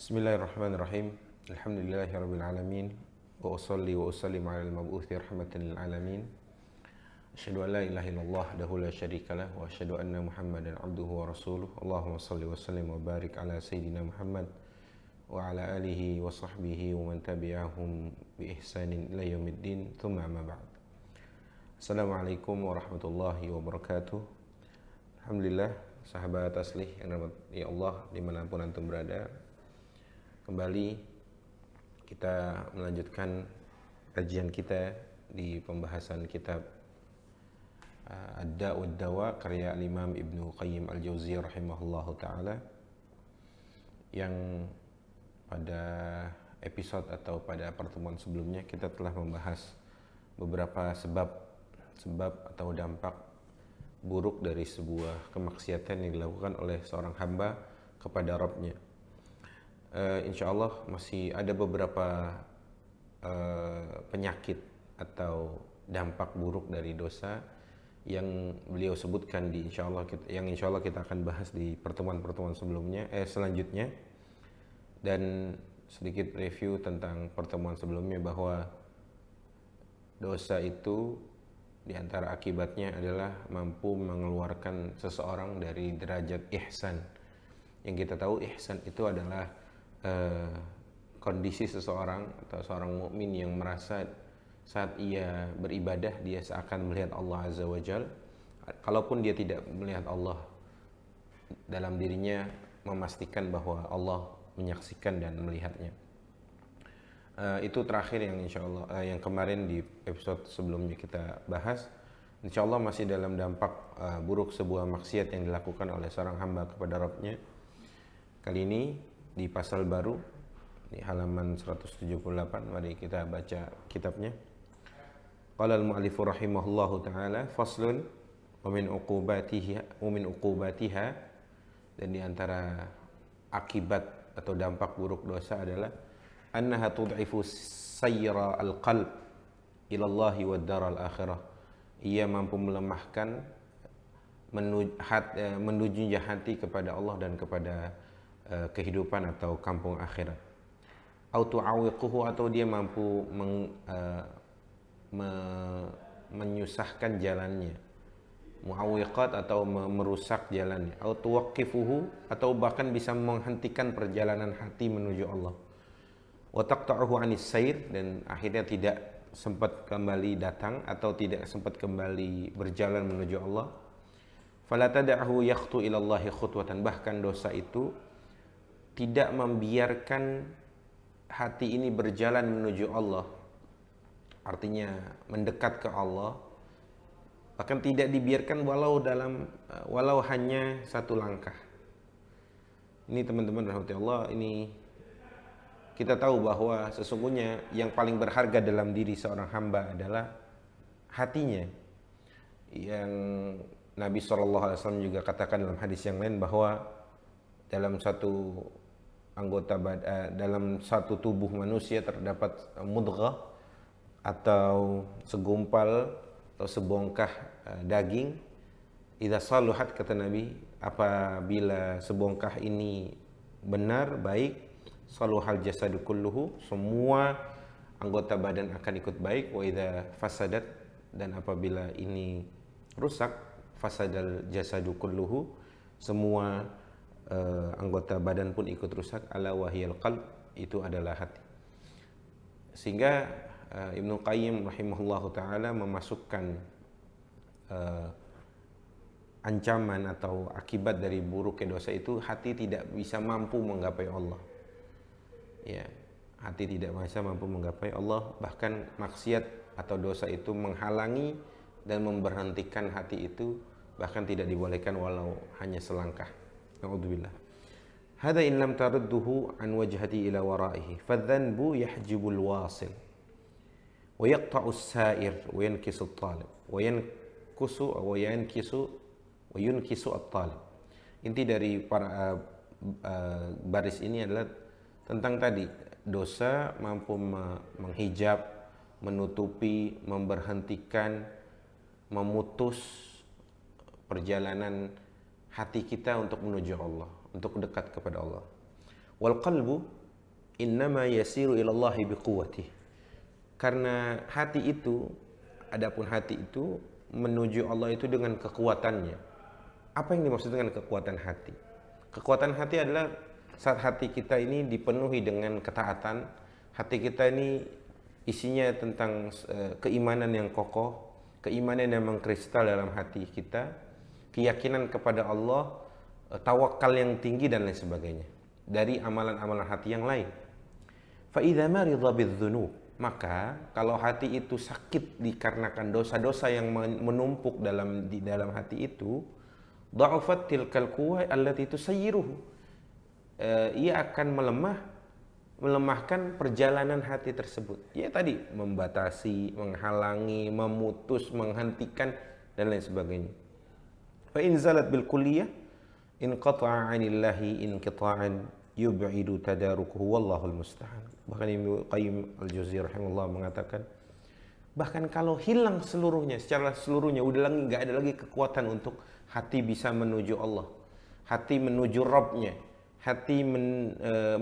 Bismillahirrahmanirrahim. Alhamdulillahirabbil alamin. Wa usolli wa usallim 'alal mab'uts rahmatan lil alamin. Asyhadu an la ilaha illallah wahdahu la syarikalah wa asyhadu anna Muhammadan 'abduhu wa rasuluh. Allahumma shalli wa sallim wa barik ala sayidina Muhammad wa ala alihi wa sahbihi wa man tabi'ahum bi ihsanin ila yaumiddin. Tsumma amma ba'd. Assalamualaikum warahmatullahi wabarakatuh. Alhamdulillah, sahabat aslih yang dirahmati Allah dimanapun antum berada. Kembali kita melanjutkan kajian kita di pembahasan kitab Ad-Da' wad-Dawa karya Imam Ibnu Qayyim Al-Jauziyah rahimahullahu taala, yang pada episode atau pada pertemuan sebelumnya kita telah membahas beberapa sebab atau dampak buruk dari sebuah kemaksiatan yang dilakukan oleh seorang hamba kepada Rabb-nya. Insya Allah masih ada beberapa penyakit atau dampak buruk dari dosa yang beliau sebutkan di insya Allah kita akan bahas di pertemuan-pertemuan selanjutnya. Dan sedikit review tentang pertemuan sebelumnya, bahwa dosa itu di antara akibatnya adalah mampu mengeluarkan seseorang dari derajat ihsan. Yang kita tahu ihsan itu adalah kondisi seseorang atau seorang mukmin yang merasa saat ia beribadah dia seakan melihat Allah Azza wa Jalla, kalaupun dia tidak melihat Allah, dalam dirinya memastikan bahwa Allah menyaksikan dan melihatnya. Itu terakhir yang insya Allah yang kemarin di episode sebelumnya kita bahas. Insya Allah masih dalam dampak buruk sebuah maksiat yang dilakukan oleh seorang hamba kepada Rabb-nya. Kali ini di pasal baru di halaman 178, mari kita baca kitabnya. Qala al-mu'allifu rahimahullahu ta'ala, faslun wa min uqubatiha, dan di antara akibat atau dampak buruk dosa adalah annaha tud'ifu sayra al-qalb ila Allah wa dar al-akhirah. Ia mampu melemahkan menuju hati kepada Allah dan kepada kehidupan atau kampung akhirat. Autu'awiquhu, atau dia mampu menyusahkan jalannya. Mu'awiqat, atau merusak jalannya. Autuwaqifuhu, atau bahkan bisa menghentikan perjalanan hati menuju Allah. Wa taqta'uhu 'anis sair, dan akhirnya tidak sempat kembali datang atau tidak sempat kembali berjalan menuju Allah. Fala tad'ahu yakhtu ila Allah khutwatan, bahkan dosa itu tidak membiarkan hati ini berjalan menuju Allah, artinya mendekat ke Allah, bahkan tidak dibiarkan walau hanya satu langkah. Ini teman-teman rahmati Allah, ini kita tahu bahwa sesungguhnya yang paling berharga dalam diri seorang hamba adalah hatinya. Yang Nabi SAW juga katakan dalam hadis yang lain bahwa dalam satu dalam satu tubuh manusia terdapat mudghah atau segumpal atau sebongkah daging. Idza saluhat, kata Nabi, apabila sebongkah ini benar, baik, saluhal jasadu kulluhu, semua anggota badan akan ikut baik. Wa idza fasadat, dan apabila ini rusak, fasadal jasadu kulluhu, semua anggota badan pun ikut rusak. Ala wahiyal qalb, itu adalah hati. Sehingga Ibnu Qayyim rahimahullahu taala memasukkan ancaman atau akibat dari buruknya dosa itu, hati tidak bisa mampu menggapai Allah. Ya, hati tidak bisa mampu menggapai Allah, bahkan maksiat atau dosa itu menghalangi dan memberhentikan hati itu, bahkan tidak dibolehkan walau hanya selangkah. Na'udzubillah. Hadza in lam tarudduhu an wajhati ila waraihi fadhanbu yahjibul wasil wa yaqta'u as-sa'ir wa yankisu at-talib wa yunkisu at-talib. Inti dari para baris ini adalah tentang tadi, dosa mampu menghijab, menutupi, memberhentikan, memutus perjalanan hati kita untuk menuju Allah, untuk dekat kepada Allah. Wal qalbu innama yasiru ilallahi biquwwatih. Karena hati itu, adapun hati itu menuju Allah itu dengan kekuatannya. Apa yang dimaksud dengan kekuatan hati? Kekuatan hati adalah saat hati kita ini dipenuhi dengan ketaatan, hati kita ini isinya tentang keimanan yang kokoh, keimanan yang mengkristal dalam hati kita, keyakinan kepada Allah, tawakal yang tinggi dan lain sebagainya dari amalan-amalan hati yang lain. Fa idza marida bidzunub, maka kalau hati itu sakit dikarenakan dosa-dosa yang menumpuk di dalam hati itu, dha'afat tilkal quwwa allati tusayyiruhu. Ia akan melemahkan perjalanan hati tersebut. Ya tadi membatasi, menghalangi, memutus, menghentikan dan lain sebagainya. Fa in zalat bil kulliyah in qata'a 'anillahi inqita'an yub'idu tadarukuhu wallahul musta'an. Bahkan Ibnu Qayyim al-Jauziyah rahimahullah mengatakan, bahkan kalau hilang seluruhnya, secara seluruhnya udah nggak ada lagi kekuatan untuk hati bisa menuju Allah, hati menuju Rabbnya, hati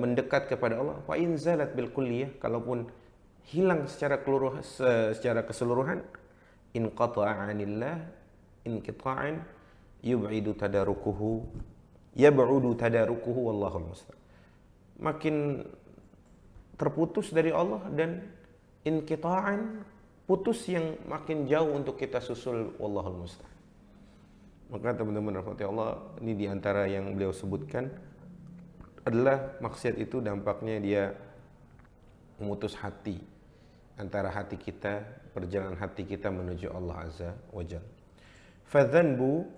mendekat kepada Allah. Wa in zalat bil kulliyah, kalaupun hilang secara keseluruhan, in qata'a 'anillah inqita'an yub'idu tadarukuhu wallahul musta'an. Makin terputus dari Allah dan inqita'an, putus yang makin jauh untuk kita susul, wallahul musta'an. Maka teman-teman rahmati Allah, ini diantara yang beliau sebutkan adalah maksiat itu dampaknya dia memutus hati, antara hati kita, perjalanan hati kita menuju Allah Azza wa Jalla. Fadzanbu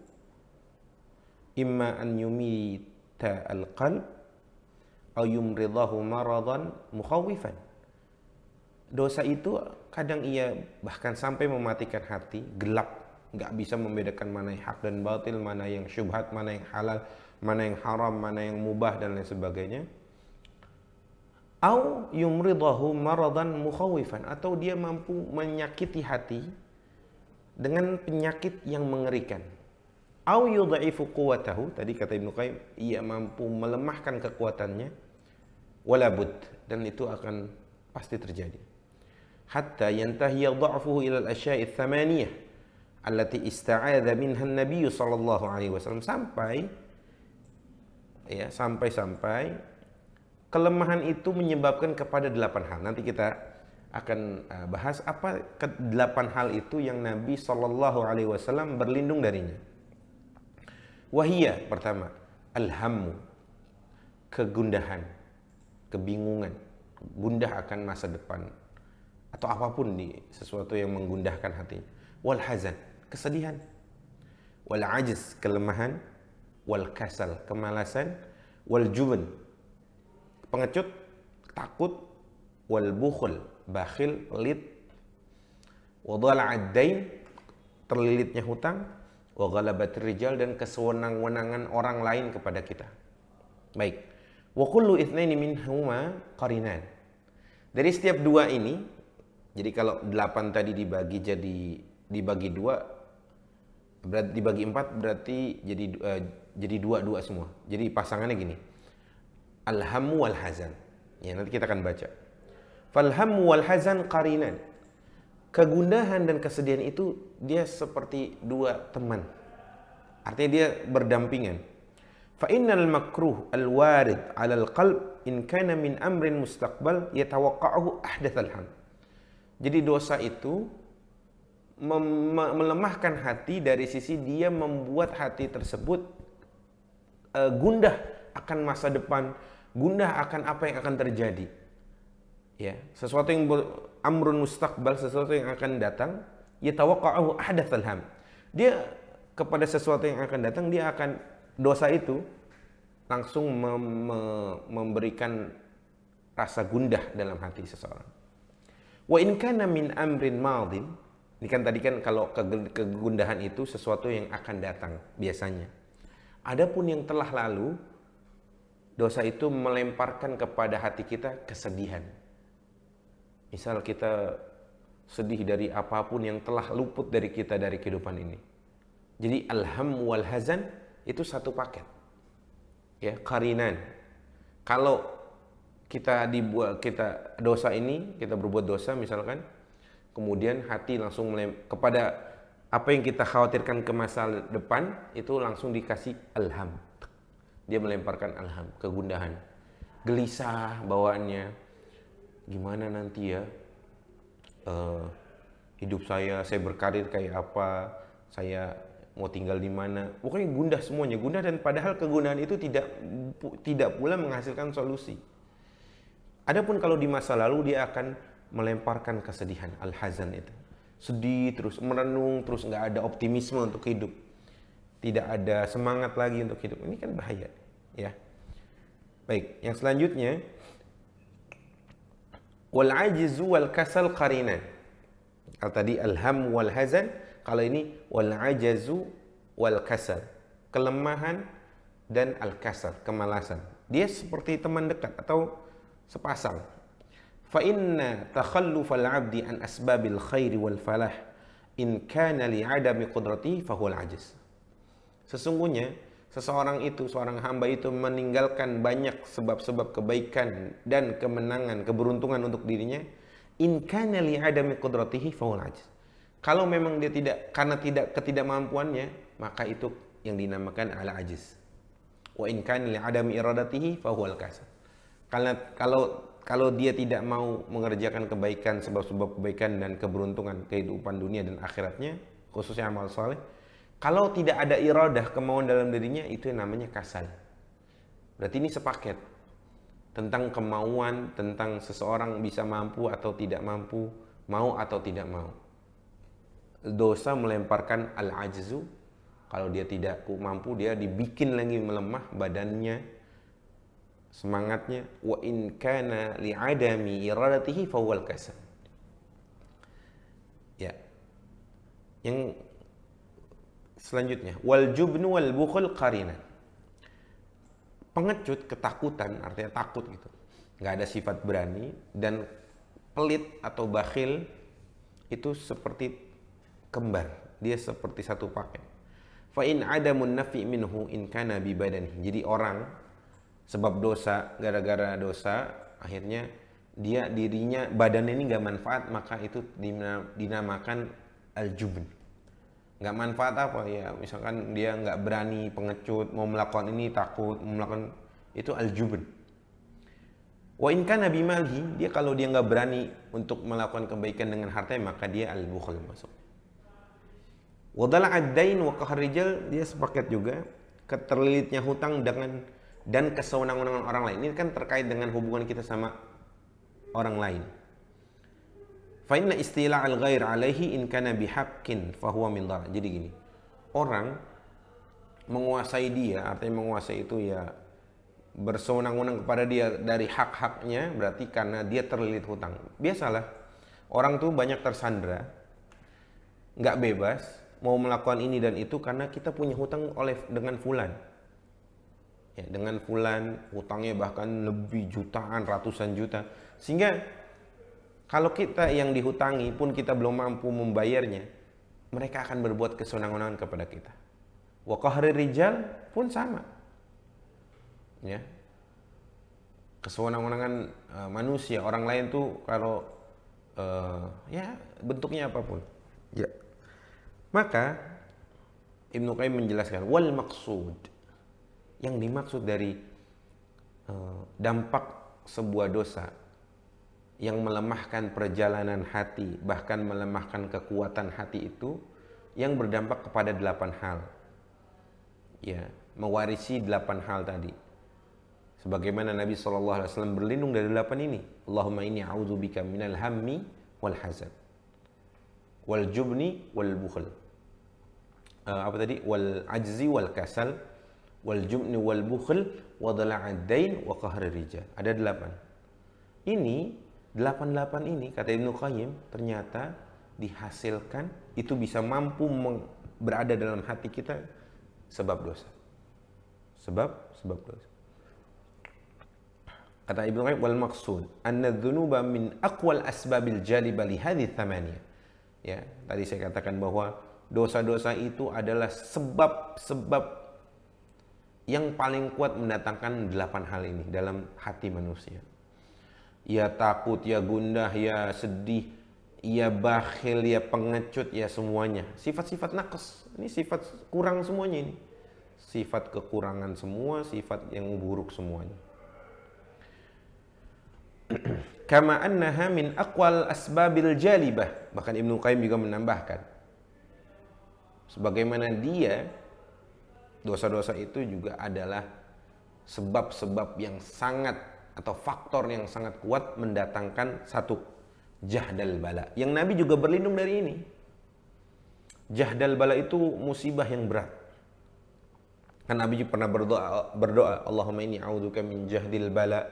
imma an yumita al-qalb aw yumridahu maradan mukhawifan. Dosa itu kadang ia bahkan sampai mematikan hati, gelap, nggak bisa membedakan mana yang hak dan batil, mana yang syubhat, mana yang halal, mana yang haram, mana yang mubah dan lain sebagainya. Au yumridahu maradan mukhawifan, atau dia mampu menyakiti hati dengan penyakit yang mengerikan. Au yudha'ifu quwwatahu, tadi kata Ibnu Qayyim, ia mampu melemahkan kekuatannya, walabud, dan itu akan pasti terjadi. Hatta yantahi dha'fuhu ila al-asya'i ats-tsamaniyah allati ista'adza minha an-nabiy sallallahu alaihi wasallam, sampai kelemahan itu menyebabkan kepada 8 hal. Nanti kita akan bahas apa ke-8 hal itu yang Nabi sallallahu alaihi wasallam berlindung darinya. Wahiyya, pertama, alhammu, kegundahan, kebingungan, gundah akan masa depan atau apapun sesuatu yang menggundahkan hatinya. Wal hazan, kesedihan. Wal ajiz, kelemahan. Wal kasal, kemalasan. Wal jubn, pengecut, takut. Wal bukhl, bakhil, pelit. Wa dhala'ad dain, terlilitnya hutang. Wa ghalabatir rijal, dan kesewenang-wenangan orang lain kepada kita. Baik. Wa kullu itsnaini minhuma qarinan. Dari setiap dua ini, jadi kalau 8 tadi dibagi 2, berarti dibagi 4, berarti jadi 2 semua. Jadi pasangannya gini. Alhammu wal hazan. Ya, nanti kita akan baca. Falhammu wal hazan qarinan. Kegundahan dan kesedihan itu dia seperti 2 teman. Artinya dia berdampingan. Fa innal makruh al-warid 'ala al-qalb in kana min amrin mustaqbal yatawaqqa'uhu ahdatsal ham. Jadi dosa itu melemahkan hati dari sisi dia membuat hati tersebut gundah akan masa depan, gundah akan apa yang akan terjadi. Ya, sesuatu yang amrun mustaqbal, sesuatu yang akan datang, yatawaqqa'uhu ahdatsal ham. Dia kepada sesuatu yang akan datang, dia akan, dosa itu langsung memberikan rasa gundah dalam hati seseorang. Wa in kana min amrin madin, ini kan tadi kan kalau kegundahan itu sesuatu yang akan datang biasanya. Adapun yang telah lalu, dosa itu melemparkan kepada hati kita kesedihan. Misal kita sedih dari apapun yang telah luput dari kita dari kehidupan ini. Jadi alham wal hazan itu satu paket. Ya, qarinan. Kalau kita dosa ini, kita berbuat dosa misalkan, kemudian hati langsung kepada apa yang kita khawatirkan ke masa depan, itu langsung dikasih alham. Dia melemparkan alham, kegundahan, gelisah bawaannya. Gimana nanti ya hidup saya berkarir kayak apa, saya mau tinggal di mana, pokoknya gundah semuanya, gundah. Dan padahal kegundahan itu tidak pula menghasilkan solusi. Adapun kalau di masa lalu, dia akan melemparkan kesedihan, al-hazan itu. Sedih terus, merenung terus, nggak ada optimisme untuk hidup. Tidak ada semangat lagi untuk hidup. Ini kan bahaya, ya. Baik, yang selanjutnya, wal ajzu wal kasal qarinan. Kalau tadi alham wal hazan, kalau ini wal ajzu wal kasal, kelemahan dan al kasal, kemalasan. Dia seperti teman dekat atau sepasang. Fa inna takhallufal 'abdi an asbabil khairi wal falah in kana li 'adami qudratihi fa huwal 'ajz. Sesungguhnya seorang hamba itu meninggalkan banyak sebab-sebab kebaikan dan kemenangan, keberuntungan untuk dirinya, in kana li 'adami qudratihi fa huwal 'ajz. Kalau memang dia karena ketidakmampuannya, maka itu yang dinamakan al-'ajz. Wa in kana li 'adami iradatihi fa huwal kasal. Kalau dia tidak mau mengerjakan kebaikan, sebab-sebab kebaikan dan keberuntungan kehidupan dunia dan akhiratnya, khususnya amal saleh, kalau tidak ada iradah, kemauan dalam dirinya, itu yang namanya kasal. Berarti ini sepaket tentang kemauan, tentang seseorang bisa mampu atau tidak mampu, mau atau tidak mau. Dosa melemparkan al-ajzu, kalau dia tidak mampu, dia dibikin lagi melemah badannya, semangatnya. Wa in kana li'adami iradatihi fawwal kasal. Ya. Yang selanjutnya, wal jubnu wal bukhul qarinan. Pengecut, ketakutan, artinya takut gitu, nggak ada sifat berani, dan pelit atau bakhil itu seperti kembar, dia seperti satu paket. Fa in adamun nafi minhu in kana bi badanihi. Jadi orang sebab dosa, gara-gara dosa, akhirnya dirinya, badannya ini nggak manfaat, maka itu dinamakan al-jubn. Nggak manfaat apa ya? Misalkan dia nggak berani, pengecut, mau melakukan ini takut, mau melakukan itu al-jubn. Wa in kana bimalhi, dia kalau dia nggak berani untuk melakukan kebaikan dengan hartanya, maka dia al-bukhl masuk. Wa dala'ad dain wa qahr rijal, dia sepaket juga keterlilitnya hutang dan kesewenang-wenangan orang lain. Ini kan terkait dengan hubungan kita sama orang lain. Fa inna istila' al-ghair alaihi in kana bihaqqin fa huwa min dhar. Jadi gini, orang menguasai dia, artinya menguasai itu ya bersewenang-wenang kepada dia dari hak-haknya, berarti karena dia terlilit hutang. Biasalah orang tuh banyak tersandra, nggak bebas, mau melakukan ini dan itu karena kita punya hutang dengan fulan. Ya, dengan fulan hutangnya bahkan lebih jutaan, ratusan juta, sehingga kalau kita yang dihutangi pun kita belum mampu membayarnya, mereka akan berbuat kesenangan kepada kita. Wa qahri rijal pun sama, ya, kesewenang-wenangan manusia, orang lain tuh kalau ya bentuknya apapun, ya. Maka Ibnu Qayyim menjelaskan wal maqsud, yang dimaksud dari dampak sebuah dosa yang melemahkan perjalanan hati, bahkan melemahkan kekuatan hati itu, yang berdampak kepada 8 hal. Ya, mewarisi 8 hal tadi. Sebagaimana Nabi SAW berlindung dari 8 ini. Allahumma inni a'udzubika minal hammi wal hazan, wal jubni wal bukhl. Wal ajzi wal kasal, wal jubni wal bukhl, wa dhala'ad dain wa qahri rijal. Ada 8. Ini 8 ini kata Ibnu Qayyim ternyata dihasilkan, itu bisa mampu berada dalam hati kita sebab dosa. Sebab dosa. Kata Ibnu Qayyim wal maqsud anna dzunuba min aqwal asbabil jaliba li hadhihi thamaniyah. Ya, tadi saya katakan bahwa dosa-dosa itu adalah sebab-sebab yang paling kuat mendatangkan 8 hal ini dalam hati manusia. Ya takut, ya gundah, ya sedih, ya bakhil, ya pengecut, ya semuanya. Sifat-sifat naqs, ini sifat kurang semuanya ini. Sifat kekurangan semua, sifat yang buruk semuanya. Kama annaha min aqwal asbabil jalibah. Bahkan Ibnu Qayyim juga menambahkan, sebagaimana dia, dosa-dosa itu juga adalah sebab-sebab yang sangat atau faktor yang sangat kuat mendatangkan satu jahdal bala. Yang Nabi juga berlindung dari ini. Jahdal bala itu musibah yang berat. Kan Nabi juga pernah berdoa, Allahumma inni a'udzubika min jahdil bala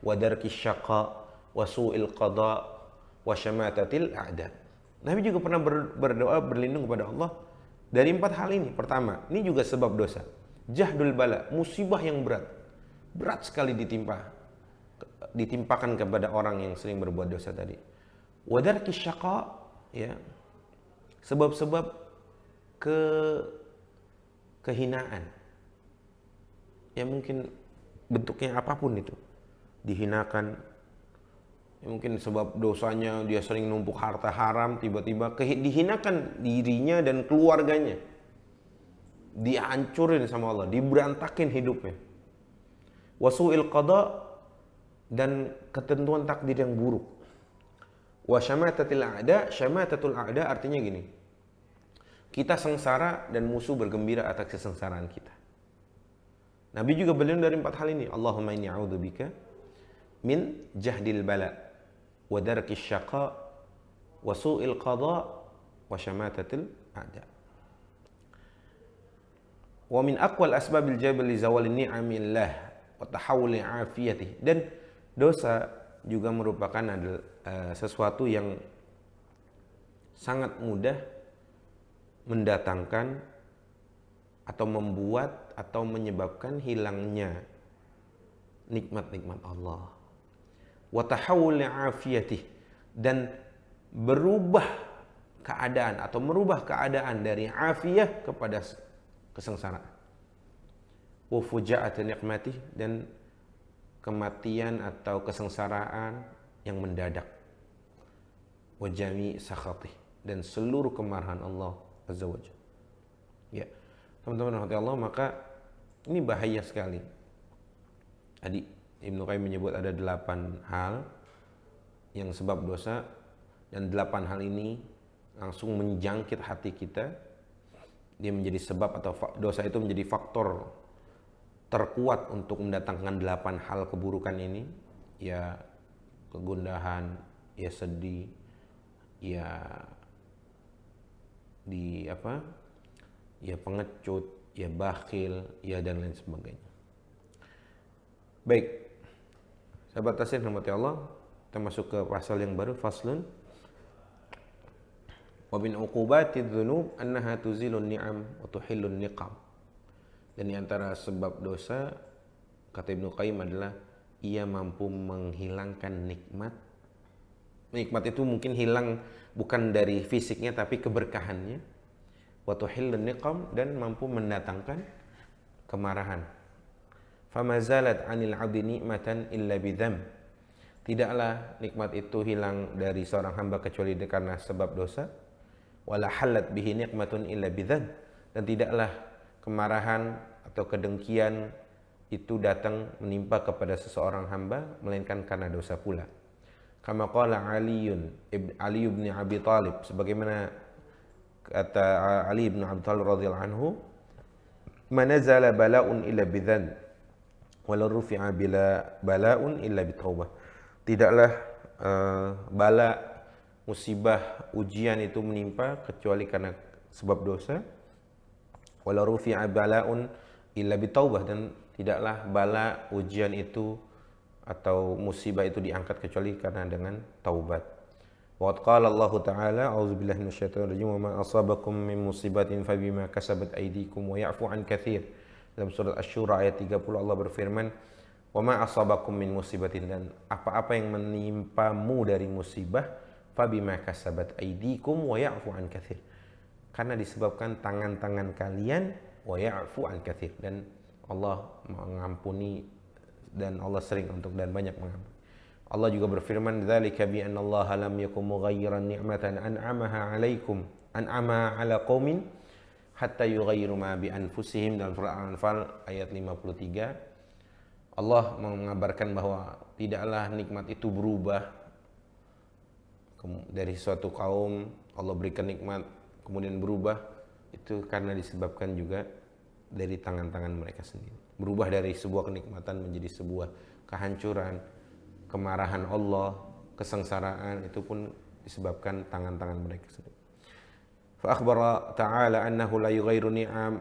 wa darkis syaqa wa su'il qada wa syamatatil a'da. Nabi juga pernah berdoa berlindung kepada Allah dari 4 hal ini. Pertama, ini juga sebab dosa. Jahdul bala, musibah yang berat. Berat sekali ditimpakan kepada orang yang sering berbuat dosa tadi. Wa darkis syaqa, ya. Sebab-sebab kehinaan. Ya mungkin bentuknya apapun itu. Dihinakan. Ya mungkin sebab dosanya dia sering numpuk harta haram, tiba-tiba dihinakan dirinya dan keluarganya. Dihancurin sama Allah, diberantakin hidupnya. Wasu'il qada, dan ketentuan takdir yang buruk. Wa syamatatil a'da, syamatatul a'da artinya gini. Kita sengsara dan musuh bergembira atas kesengsaraan kita. Nabi juga berlindung dari 4 hal ini. Allahumma inni a'udzubika min jahdil bala wa darkis syaqa wa su'il qada wa syamatatil a'da. Wa min aqwal asbabil jabal li zawali ni'amillah wa tahawuli afiyatih. Dan dosa juga merupakan sesuatu yang sangat mudah mendatangkan atau membuat atau menyebabkan hilangnya nikmat-nikmat Allah. Wa tahawuli afiyatih, dan berubah keadaan atau merubah keadaan dari afiyah kepada kesengsaraan. Wa fujaat nikmatih, dan kematian atau kesengsaraan yang mendadak. Wa jami' sakhatih, dan seluruh kemarahan Allah Azza wa Jalla. Ya, teman-teman rahmati Allah, maka ini bahaya sekali. Tadi Ibnu Qayyim menyebut ada 8 hal yang sebab dosa, dan 8 hal ini langsung menjangkit hati kita. Dia menjadi sebab, atau dosa itu menjadi faktor terkuat untuk mendatangkan 8 hal keburukan ini. Ya kegundahan, ya sedih, ya ya pengecut, ya bakhil, ya dan lain sebagainya. Baik, sahabat tafsir rahmati Allah, kita masuk ke pasal yang baru, faslun. Wa min uqubatidz dzunub annaha tuzilun ni'am wa tuhillun niqam. Dan di antara sebab dosa, kata Ibnu Qayyim, adalah ia mampu menghilangkan nikmat. Nikmat itu mungkin hilang bukan dari fisiknya tapi keberkahannya. Wa tuhillun niqam, dan mampu mendatangkan kemarahan. Fama zalat 'anil 'abdi ni'matan illa bidzam. Tidaklah nikmat itu hilang dari seorang hamba kecuali karena sebab dosa. Wala halat bihi nikmatun illa bidzam, dan tidaklah kemarahan atau kedengkian itu datang menimpa kepada seseorang hamba melainkan karena dosa pula. Kama qala Ali bin Abi Thalib, sebagaimana kata Ali bin Abi Thalib radhiyallahu anhu, manazala bala'un illa bidzan wala rufi'a bila bala'un illa bitaubah. Tidaklah bala, musibah, ujian itu menimpa kecuali karena sebab dosa. Wala rufi'a bala'un illa bitaubah, dan tidaklah bala, ujian itu atau musibah itu diangkat kecuali karena dengan taubat. Wa qala Allah Ta'ala, a'udzubillahi minasyaitonir rajim, wa ma asabakum min musibatin fabima kasabat aydikum wa ya'fu an katsir. Dalam surat Asy-Syura ayat 30 Allah berfirman, wa ma asabakum min musibatin, dan apa-apa yang menimpamu dari musibah, fabima kasabat aydikum wa ya'fu an katsir, karena disebabkan tangan-tangan kalian, wa ya'fu an katsir, dan Allah mengampuni dan Allah sering untuk dan banyak mengampuni. Allah juga berfirman, "Dzalika bi anna Allah lam yakum mughayyiran ni'matan an'amaha 'alaikum an'ama 'ala qaumin hatta yughayyiru ma bi anfusihim." Dalam surah Al-Anfal ayat 53, Allah mengabarkan bahwa tidaklah nikmat itu berubah dari suatu kaum. Allah berikan nikmat kemudian berubah, itu karena disebabkan juga dari tangan-tangan mereka sendiri. Berubah dari sebuah kenikmatan menjadi sebuah kehancuran, kemarahan Allah, kesengsaraan, itu pun disebabkan tangan-tangan mereka sendiri. Fa akhbara ta'ala annahu la yughayyiru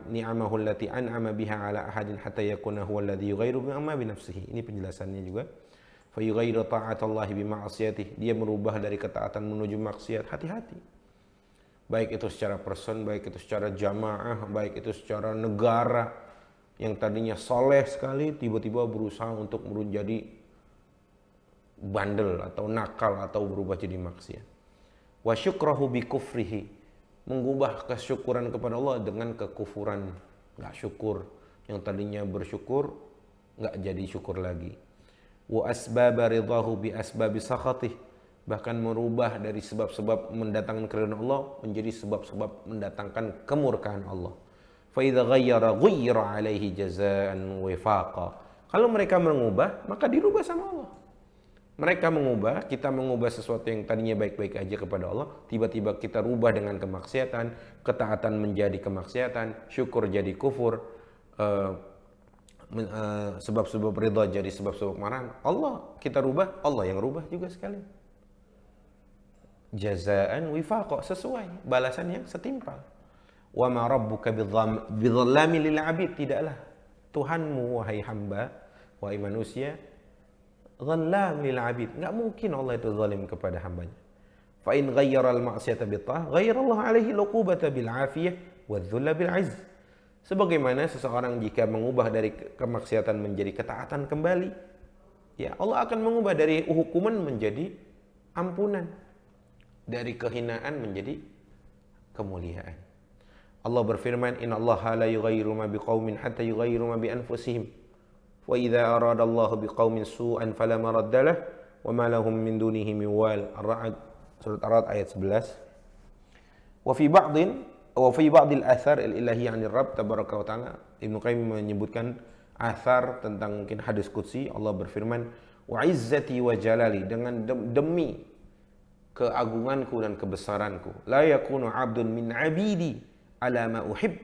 ni'amahu allati an'ama biha 'ala ahadin hatta yakuna huwa alladhi yughayyiru bima bi nafsihi. Ini penjelasannya juga. Fa yughayyiru ta'atallahi bi ma'siyatihi. Dia merubah dari ketaatan menuju maksiat. Hati-hati. Baik itu secara person, baik itu secara jamaah, baik itu secara negara. Yang tadinya soleh sekali tiba-tiba berusaha untuk menjadi bandel atau nakal atau berubah jadi maksiat. Wa syukrahu bi kufrihi, mengubah kesyukuran kepada Allah dengan kekufuran, nggak syukur. Yang tadinya bersyukur nggak jadi syukur lagi. Wa asbaba ridahu bi asbabi sakhatih, bahkan merubah dari sebab-sebab mendatangkan keridhaan Allah menjadi sebab-sebab mendatangkan kemurkaan Allah. Fa idza ghayyara ghayyara alaihi jazaa'an wifaqa. Kalau mereka mengubah, maka dirubah sama Allah. Mereka mengubah, kita mengubah sesuatu yang tadinya baik-baik aja kepada Allah, tiba-tiba kita rubah dengan kemaksiatan, ketaatan menjadi kemaksiatan, syukur jadi kufur, sebab-sebab ridha jadi sebab-sebab kemarahan. Allah kita rubah, Allah yang rubah juga sekali. Jazaan wifaqa, sesuai, balasan yang setimpal. Wa ma rabbuka bidzallami lil 'abid, tidaklah Tuhanmu wahai hamba, wahai manusia, dhallam lil 'abid, enggak mungkin Allah itu zalim kepada hambanya. Fa in ghayyara al ma'siyata bi ta'ah, ghayyara Allah 'alaihi luqubata bil 'afiyah wa dhulla bil 'izz. Sebagaimana seseorang jika mengubah dari kemaksiatan menjadi ketaatan kembali, ya Allah akan mengubah dari hukuman menjadi ampunan, dari kehinaan menjadi kemuliaan. Allah berfirman, "Innallaha la yughayyiru ma biqaumin hatta yughayyiru ma bi anfusihim. Wa idza arada Allahu biqaumin su'an fala maradda lahu wa ma lahum min dunihi min wal." Ar-Ra'd, surat Ar-Ra'd ayat 11. Wa fi ba'dil athar al-ilahiyyah 'anil Rabb tabaraka wa ta'ala, Ibnu Qayyim menyebutkan athar tentang mungkin hadis qudsi. Allah berfirman, "Wa 'izzati wa jalali," dengan demi keagunganku dan kebesaranku, "la yakunu 'abdun min 'abidi ala ma uhib."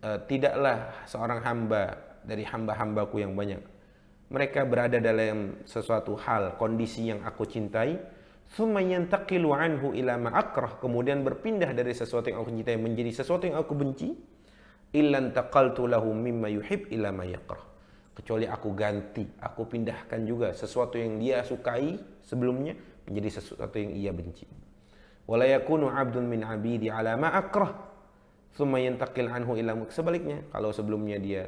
Tidaklah seorang hamba dari hamba-hambaku yang banyak, mereka berada dalam sesuatu hal, kondisi yang aku cintai, thumma yantaqilu anhu ila ma akrah, kemudian berpindah dari sesuatu yang aku cintai menjadi sesuatu yang aku benci, illa intaqaltu lahu mimma yuhib ila ma yakrah, kecuali aku ganti, aku pindahkan juga sesuatu yang dia sukai sebelumnya menjadi sesuatu yang ia benci. Wala yakunu 'abdun min 'abidi ala ma akrah thumma yantaqil anhu ila, sebaliknya, kalau sebelumnya dia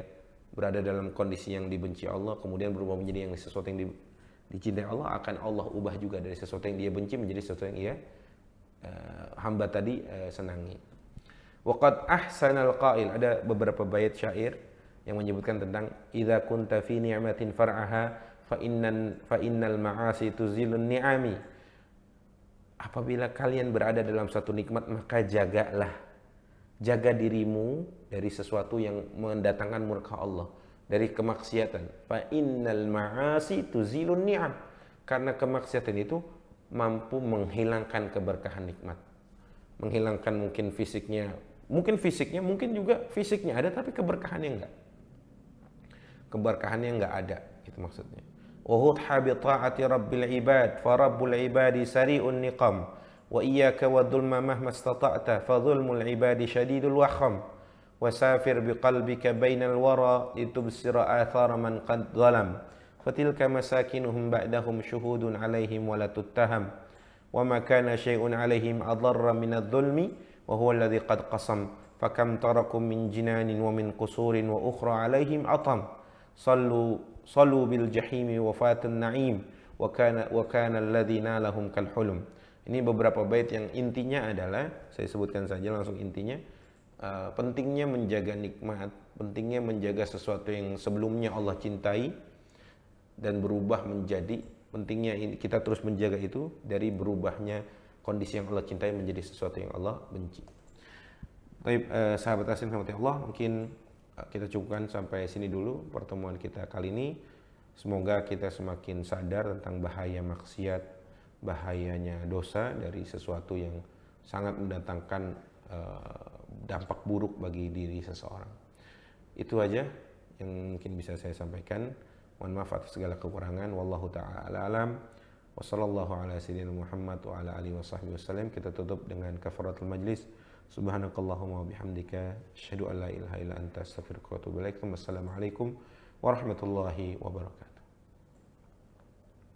berada dalam kondisi yang dibenci Allah, kemudian berubah menjadi yang sesuatu yang dicintai Allah, akan Allah ubah juga dari sesuatu yang dia benci menjadi sesuatu yang ia hamba tadi senangi. Waqad ahsanal qail, ada beberapa bait syair yang menyebutkan tentang idza kunta fi ni'matin far'aha fa innal ma'asi tuzilun ni'ami. Apabila kalian berada dalam satu nikmat, maka jaga dirimu dari sesuatu yang mendatangkan murka Allah, dari kemaksiatan. Fa innal ma'asi tuzilun ni'am, karena kemaksiatan itu mampu menghilangkan keberkahan nikmat, menghilangkan mungkin fisiknya, mungkin juga fisiknya ada tapi keberkahannya enggak ada, itu maksudnya. Wa hudha bi ta'ati rabbil ibad fa rabbul ibadi sari'un niqam wa iyyaka wa dhulma mahma istata'ta fa dhulmul ibadi shadidul wakham wasafir biqalbika bainal wara litubsira athara man qad zalam fatilka masakinuhum ba'dahum syuhudun alaihim wa la tuttaham wa ma kana syai'un alaihim adarra min adh-dhulmi wa huwa alladhi qad qasam fakam tarakum min jinanin wa min qusurin wa ukhra alaihim atam sallu bil jahimi wa fatun na'im wa kana alladhi nalahum kal hulum. Ini beberapa bait yang intinya adalah, saya sebutkan saja langsung intinya, pentingnya menjaga nikmat pentingnya menjaga sesuatu yang sebelumnya Allah cintai dan berubah menjadi, pentingnya kita terus menjaga itu dari berubahnya kondisi yang Allah cintai menjadi sesuatu yang Allah benci. Baik, sahabat Asin rahmati Allah, mungkin kita cukupkan sampai sini dulu pertemuan kita kali ini. Semoga kita semakin sadar tentang bahaya maksiat, bahayanya dosa dari sesuatu yang sangat mendatangkan dampak buruk bagi diri seseorang. Itu aja yang mungkin bisa saya sampaikan. Mohon maaf atas segala kekurangan. Wallahu ta'ala alam. Wassallallahu ala sayyidina Muhammad wa ala alihi wasahbihi wasallam. Kita tutup dengan kafaratul majlis. Subhanakallahumma wa bihamdika asyhadu an la ilaha illa anta astaghfiruka wa atubu ilaik. Wassalamualaikum warahmatullahi wabarakatuh.